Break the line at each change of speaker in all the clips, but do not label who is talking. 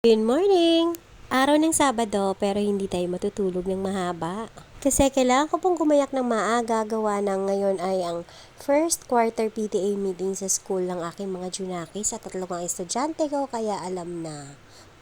Good morning! Araw ng Sabado pero hindi tayo matutulog ng mahaba. Kasi kailangan ko pong gumayak ng maaga, gawa ng ngayon ay ang first quarter PTA meeting sa school ng aking mga junakis at tatlong mga estudyante ko kaya alam na.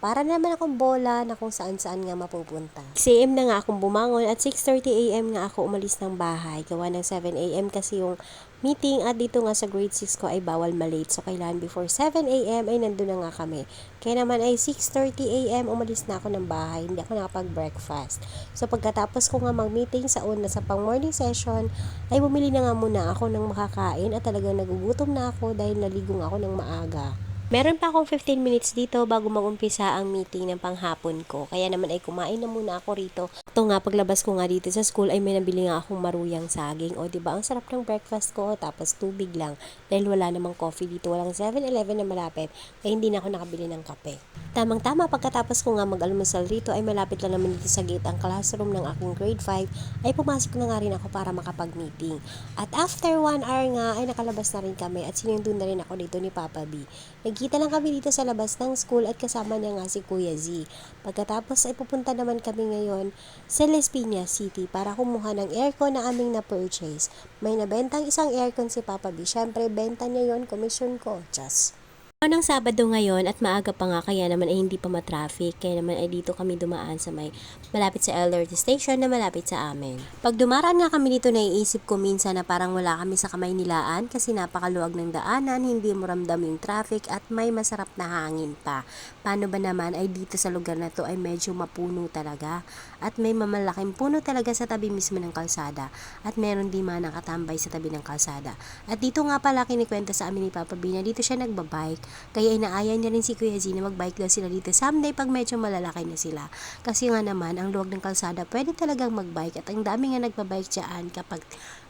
Para naman akong bola na kung saan-saan nga mapupunta. 6 AM na nga akong bumangon at 6:30 AM nga ako umalis ng bahay. Gawa ng 7 AM kasi yung meeting at dito nga sa grade 6 ko ay bawal malate. So kailangan before 7 AM ay nandun na nga kami. Kaya naman ay 6:30 AM umalis na ako ng bahay. Hindi ako nakapag-breakfast. So pagkatapos ko nga mag-meeting sa una sa pang morning session ay bumili na nga muna ako ng makakain at talagang nagugutom na ako dahil naligong ako ng maaga. Meron pa akong 15 minutes dito bago mag-umpisa ang meeting ng panghapon ko. Kaya naman ay kumain na muna ako rito. Ito nga, paglabas ko nga dito sa school ay may nabili nga akong maruyang saging. O diba, ang sarap ng breakfast ko, tapos tubig lang. Dahil wala namang coffee dito, walang 7-Eleven na malapit. Kaya hindi na ako nakabili ng kape. Tamang-tama, pagkatapos ko nga mag-almusal rito ay malapit lang naman dito sa gate ang classroom ng aking grade 5 ay pumasok na nga rin ako para makapag-meeting. At after 1 hour nga ay nakalabas na rin kami at sinundo na rin ako dito ni Papa B. Nagkita lang kami dito sa labas ng school at kasama niya nga si Kuya Z. Pagkatapos ay pupunta naman kami ngayon sa Las Piñas City para kumuha ng aircon na aming na-purchase. May nabentang isang aircon si Papa B. Siyempre, benta niya yon, commission ko. Just. Ng Sabado ngayon at maaga pa nga kaya naman ay hindi pa matraffic. Kaya naman ay dito kami dumaan sa may malapit sa LRT station na malapit sa amin. Pag dumaraan nga kami dito, naiisip ko minsan na parang wala kami sa Kamaynilaan kasi napakaluwag ng daanan, hindi mo ramdam yung traffic at may masarap na hangin pa. Paano ba naman ay dito sa lugar na to ay medyo mapuno talaga at may mamalaking puno talaga sa tabi mismo ng kalsada at meron din mga nakatambay sa tabi ng kalsada. At dito nga pala kinikwenta sa amin ni Papa B na dito siya nagbabike. Kaya inaaya niya rin si Kuya Z na magbike daw sila dito someday pag medyo malalaki na sila. Kasi nga naman, ang luwag ng kalsada, pwede talagang magbike at ang dami nga nagbabike dyan kapag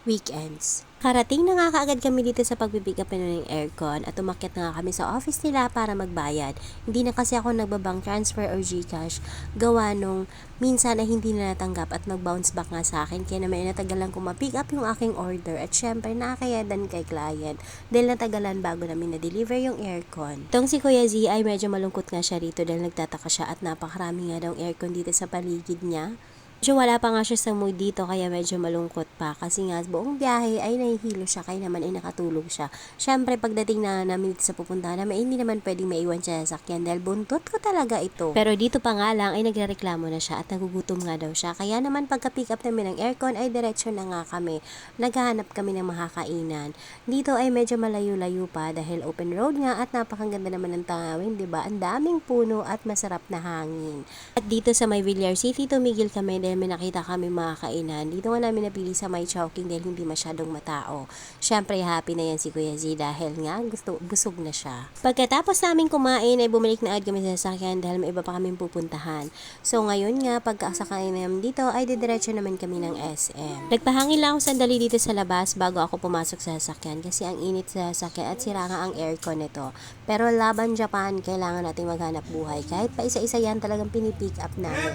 weekends. Karating na nga kaagad kami dito sa pagpipick up ng aircon at umakyat na nga kami sa office nila para magbayad. Hindi na kasi ako nagbabank transfer or GCash gawa nung minsan ay hindi na natanggap at nag-bounce back nga sa akin. Kaya naman natagalan ko ma-pick up yung aking order at syempre nakakayadan kay client dahil natagalan bago namin na-deliver yung aircon. Itong si Kuya Z ay medyo malungkot nga siya rito dahil nagtataka siya at napakarami nga daw aircon dito sa paligid niya. Medyo wala pa nga siya sa mood dito kaya medyo malungkot pa kasi nga buong biyahe ay nahihilo siya kaya naman ay nakatulog siya. Syempre pagdating na namin dito sa pupuntahan namin hindi naman pwedeng maiwan siya sa sakyan dahil buntot ko talaga ito. Pero dito pa nga lang ay nagrereklamo na siya at nagugutom nga daw siya kaya naman pagka pick up namin ng aircon ay diretsyo na nga kami. Naghahanap kami ng makakainan. Dito ay medyo malayo-layo pa dahil open road nga at napakaganda naman ng tanawin, 'di ba? Ang daming puno at masarap na hangin. At dito sa may Villar City tumigil kami dahil may nakita kami mga kainan. Dito nga namin napili sa may Chowking dahil hindi masyadong matao. Siyempre happy na yan si Kuya Z dahil nga busog na siya. Pagkatapos namin kumain ay bumalik na agad kami sa sasakyan dahil may iba pa kaming pupuntahan. So ngayon nga pagkasakay namin dito ay didiretso naman kami ng SM. Nagpahangin lang ako sandali dito sa labas bago ako pumasok sa sasakyan kasi ang init sa sasakyan at sira nga ang aircon nito. Pero laban Japan, kailangan natin maghanap buhay. Kahit pa isa-isa yan talagang pinipick up namin.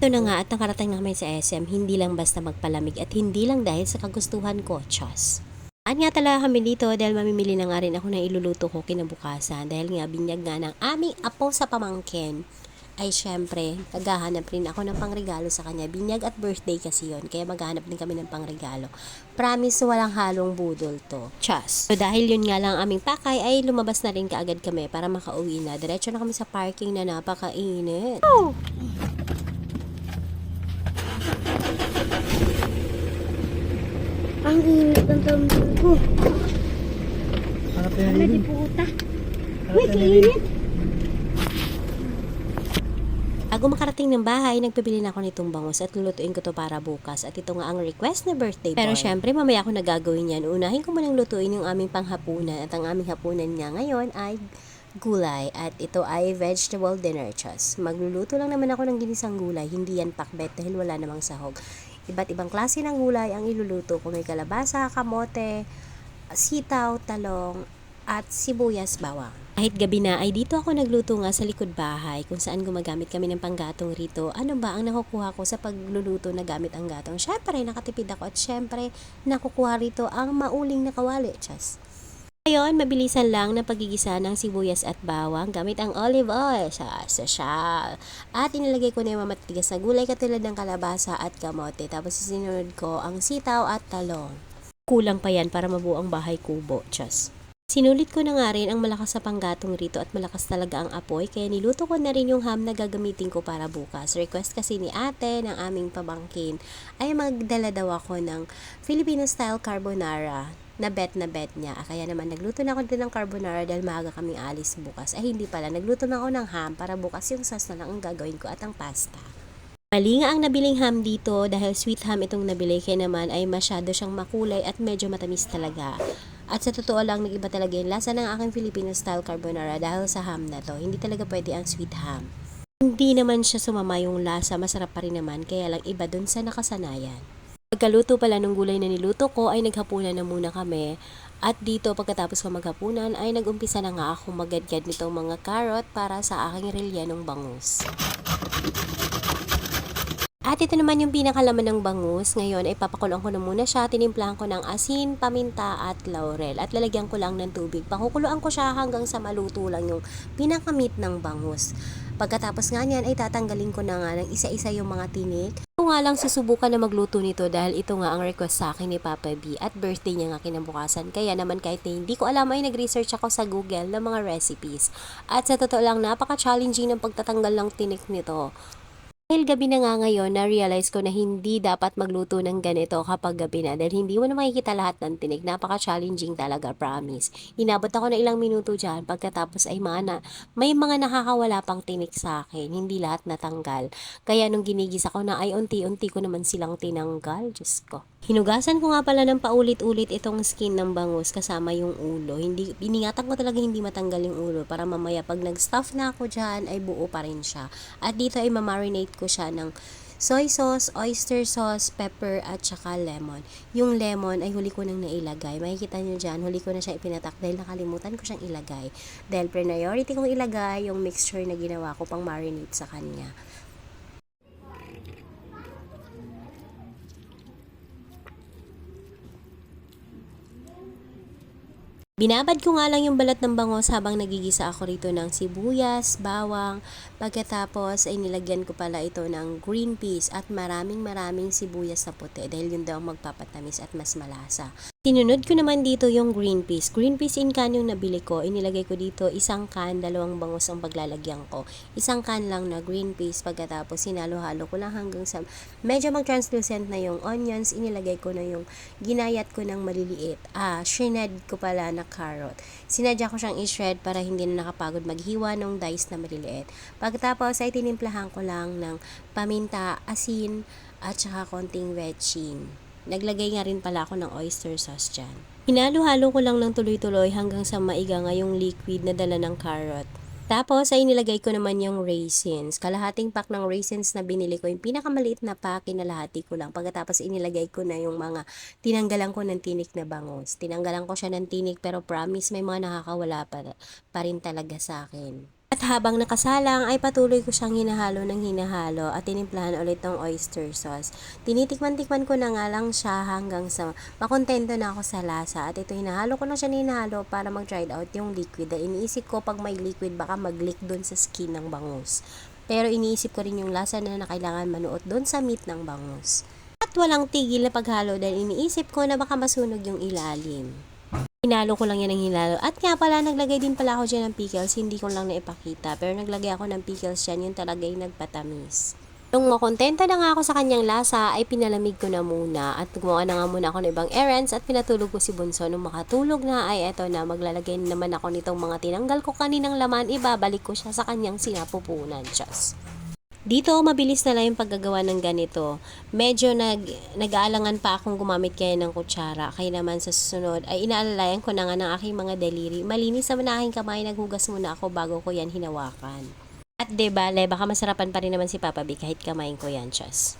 Ito na nga at nakarating na kami sa SM, hindi lang basta magpalamig at hindi lang dahil sa kagustuhan ko, Chos. Nga talaga kami dito dahil mamimili na nga rin ako ng iluluto ko kinabukasan dahil nga binyag nga ng aming apo sa pamangkin. Ay syempre, naghahanap rin ako ng pangregalo sa kanya. Binyag at birthday kasi yon kaya maghahanap din kami ng pangregalo. Promise, walang halong budol to. Chas. So dahil yun nga lang aming pakay, ay lumabas na rin kaagad kami para makauwi na. Diretso na kami sa parking na napakainit. Oh!
Ang init ng tambal ko.
Harap
Wala di puta. Uy,
na
kainit.
Bago makarating ng bahay, nagpabili na ako nitong bangus at lulutuin ko to para bukas. At ito nga ang request na birthday boy. Pero syempre, mamaya ako nagagawin yan. Unahin ko munang lutuin yung aming panghapunan. At ang aming hapunan nga ngayon ay gulay. At ito ay vegetable dinner, Chos. Magluluto lang naman ako ng ginisang gulay. Hindi yan pakbet dahil wala namang sahog. Iba't ibang klase ng gulay ang iluluto ko. May kalabasa, kamote, sitaw, talong, at sibuyas bawang. Kahit gabi na ay dito ako nagluto nga sa likod bahay kung saan gumagamit kami ng panggatong rito. Ano ba ang nakukuha ko sa pagluluto na gamit ang gatong? Syempre nakatipid ako at syempre nakukuha rito ang mauling na kawali. Chas. Ngayon, mabilisan lang na pagigisa ng sibuyas at bawang gamit ang olive oil sa sosyal. At inilagay ko na yung mamatigas na gulay katulad ng kalabasa at kamote. Tapos sinunod ko ang sitaw at talong. Kulang pa yan para mabuo ang bahay kubo. Just. Sinulit ko na nga rin ang malakas sa panggatong rito at malakas talaga ang apoy kaya niluto ko na rin yung ham na gagamitin ko para bukas. Request kasi ni ate ng aming pamangkin ay magdala daw ako ng Filipino style carbonara na bet niya. Kaya naman nagluto na ako din ng carbonara dahil maaga kaming alis bukas. Ay hindi pala, nagluto na ako ng ham para bukas yung sauce na lang ang gagawin ko at ang pasta. Mali nga ang nabiling ham dito dahil sweet ham itong nabili kaya naman ay masyado siyang makulay at medyo matamis talaga. At sa totoo lang, nag-iba talaga yung lasa ng aking Filipino style carbonara dahil sa ham na to. Hindi talaga pwede ang sweet ham. Hindi naman siya sumama yung lasa, masarap pa rin naman kaya lang iba dun sa nakasanayan. Pagkaluto pala ng gulay na niluto ko ay naghapunan na muna kami. At dito pagkatapos ko maghapunan ay nagumpisa na nga ako magadgad nitong mga carrot para sa aking rellenong bangus. At ito naman yung pinakalaman ng bangus. Ngayon ay papakuloan ko na muna siya. Tinimplahan ko ng asin, paminta at laurel. At lalagyan ko lang ng tubig. Pakukuloan ko siya hanggang sa maluto lang yung pinakamit ng bangus. Pagkatapos nga niyan ay tatanggalin ko na nga ng isa-isa yung mga tinik. Ito nga lang susubukan na magluto nito dahil ito nga ang request sa akin ni Papa B at birthday niya nga kinabukasan. Kaya naman kahit na hindi ko alam ay nag-research ako sa Google ng mga recipes. At sa totoo lang napaka-challenging ng pagtatanggal ng tinik nito. Dahil gabi na nga ngayon, na-realize ko na hindi dapat magluto ng ganito kapag gabi na dahil hindi mo na makikita lahat ng tinik. Napaka-challenging talaga, promise. Inabot ako na ilang minuto dyan pagkatapos ay may mga nakakawala pang tinik sa akin. Hindi lahat natanggal. Kaya nung ginigisa ko na ay unti-unti ko naman silang tinanggal. Diyos ko. Hinugasan ko nga pala ng paulit-ulit itong skin ng bangus kasama yung ulo. Iningatan ko talaga hindi matanggal yung ulo para mamaya pag nag-stuff na ako dyan ay buo pa rin siya. At dito ay mamarinate ko siya ng soy sauce, oyster sauce, pepper at saka lemon. Yung lemon ay huli ko nang nailagay. Makikita nyo dyan, huli ko na siya ipinatak dahil nakalimutan ko siyang ilagay. Dahil priority kong ilagay yung mixture na ginawa ko pang marinate sa kanya. Binabad ko nga lang yung balat ng bangus habang nagigisa ako rito ng sibuyas, bawang, pagkatapos ay nilagyan ko pala ito ng green peas at maraming sibuyas na puti dahil yun daw magpapatamis at mas malasa. Sinunod ko naman dito yung green peas. Green peas in can yung nabili ko. Inilagay ko dito isang can, 2 bangus ang paglalagyan ko. Isang can lang na green peas pagkatapos sinalo-halo ko lang hanggang sa medyo mag-translucent na yung onions. Inilagay ko na yung ginayat ko ng maliliit. Shredded ko pala na carrot. Sinadya ko siyang i-shred para hindi na nakapagod maghiwa ng dice na maliliit. Pagkatapos ay tinimplahan ko lang ng paminta, asin at saka konting vetchin. Naglagay nga rin pala ako ng oyster sauce dyan. Hinalo-halo ko lang ng tuloy-tuloy hanggang sa maiga nga yung liquid na dala ng carrot. Tapos ay nilagay ko naman yung raisins. Kalahating pack ng raisins na binili ko, yung pinakamaliit na pack, kinalahati ko lang. Pagkatapos inilagay ko na yung mga tinanggalan ko ng tinik na bangus. Tinanggalan ko siya ng tinik pero promise may mga nakakawala pa rin talaga sa akin. At habang nakasalang ay patuloy ko siyang hinahalo at tinimplahan ulit ng oyster sauce. Tinitikman-tikman ko na nga lang siya hanggang sa makontento na ako sa lasa. At ito hinahalo ko na siya para mag-dried out yung liquid. Dahil iniisip ko pag may liquid baka mag-leak dun sa skin ng bangus. Pero iniisip ko rin yung lasa na kailangan manuot dun sa meat ng bangus. At walang tigil na paghalo dahil iniisip ko na baka masunog yung ilalim. Hinalo ko lang yan ng hinalo. At nga pala, naglagay din pala ako dyan ng pickles. Hindi ko lang naipakita. Pero naglagay ako ng pickles dyan. Yung talaga yung nagpatamis. Nung makontenta na nga ako sa kanyang lasa, ay pinalamig ko na muna. At gumawa na nga muna ako ng ibang errands at pinatulog ko si Bunso. Nung makatulog na, ay eto na, maglalagay naman ako nitong mga tinanggal ko kaninang laman. Ibabalik ko siya sa kanyang sinapupunan. Just. Dito, mabilis na lang yung paggagawa ng ganito. Medyo nag-aalangan pa akong gumamit kaya ng kutsara. Kaya naman sa susunod, ay inaalalayan ko na nga ng aking mga daliri. Malinis naman na aking kamay, naghugas muna ako bago ko yan hinawakan. At bale, baka masarapan pa rin naman si Papa B kahit kamain ko yan, chas.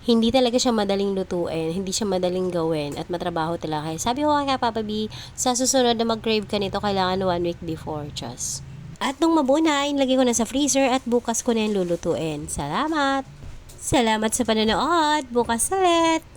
Hindi talaga siya madaling lutuin, hindi siya madaling gawin, at matrabaho talaga. Kaya sabi ko kay Papa B, sa susunod na mag-crave ka nito, kailangan 1 week before, chas. At nung mabuo na, ilagay ko na sa freezer at bukas ko na yung lulutuin. Salamat! Salamat sa panonood! Bukas ulit!